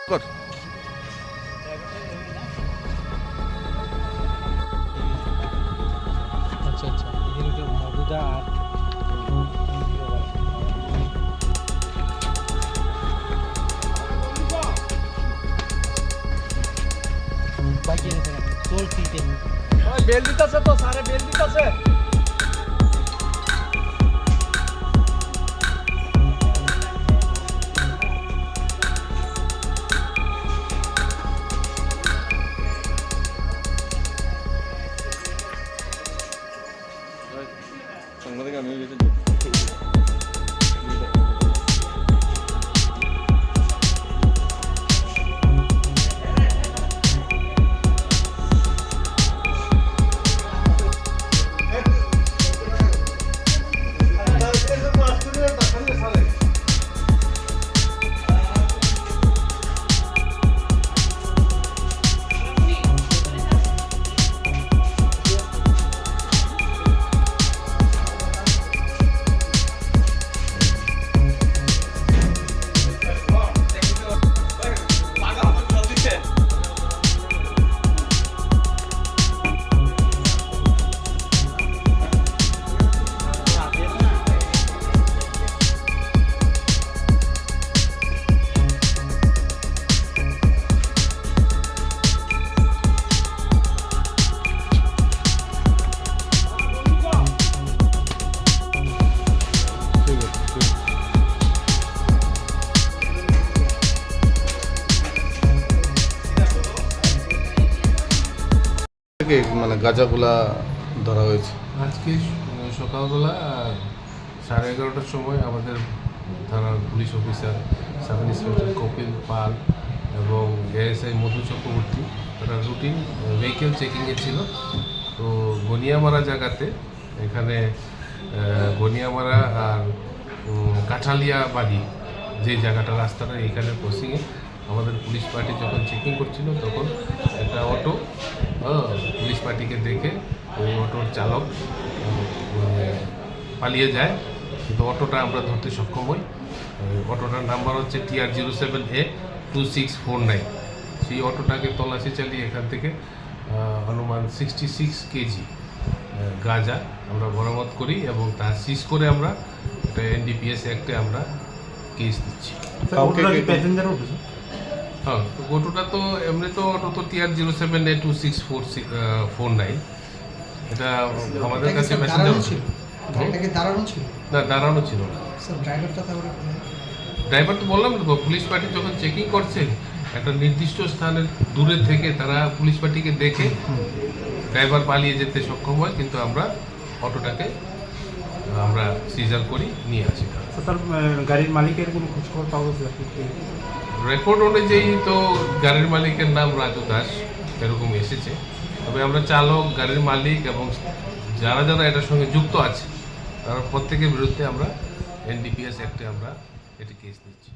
কর। আচ্ছা আচ্ছা, এদিকে মধুদা আর বাকি আছে চলতি ওই বেল দিতেছে তো সারে বেল দিতেছে। সাংবাদিক আমি গেছি। মানে গাঁজাগুলা ধরা হয়েছে আজকে সকালবেলা 11:30টার সময় আমাদের থানার police officer sub inspector Kapil Pal এবং এএসআই মধু চক্রবর্তী তারা রুটিন ভেহিকেল চেকিংয়ে ছিল। তো গনিয়ামারা জায়গাতে এখানে গনিয়ামারা আর কাঠালিয়া বাড়ি যে জায়গাটা রাস্তাটা এখানে ক্রসিংয়ে আমাদের পুলিশ পার্টি যখন চেকিং করছিল তখন একটা অটো পুলিশ পার্টিকে দেখে ওই অটোর চালক পালিয়ে যায়, কিন্তু অটোটা আমরা ধরতে সক্ষম হই। অটোটার নাম্বার হচ্ছে TR07A2649। সেই অটোটাকে তল্লাশি চালিয়ে এখান থেকে অনুমান 66 কেজি গাঁজা আমরা বরামদ করি এবং তা সিজ করে আমরা একটা NDPS অ্যাক্টে আমরা কেস দিচ্ছি। হ্যাঁ, তো অটোটা তো এমনি তো অটো তো TR07A2649। এটা আমাদের কাছে প্যাসেঞ্জার ছিল। না, দাঁড়ানো ছিল না। ড্রাইভার তো বললাম তো, পুলিশ পার্টি যখন চেকিং করছে একটা নির্দিষ্ট স্থানের দূরে থেকে তারা পুলিশ পার্টিকে দেখে ড্রাইভার পালিয়ে যেতে সক্ষম হয়, কিন্তু আমরা অটোটাকে আমরা সিজার করি নিয়ে আসি। তার গাড়ির মালিকের কোনো খোঁজখবর পাওয়া যাচ্ছে? রেকর্ড অনুযায়ী তো গাড়ির মালিকের নাম রাজু দাস এরকম এসেছে, তবে আমরা চালক, গাড়ির মালিক এবং যারা যারা এটার সঙ্গে যুক্ত আছে তারা প্রত্যেকের বিরুদ্ধে আমরা NDPS অ্যাক্টে আমরা এটি কেস নিচ্ছি।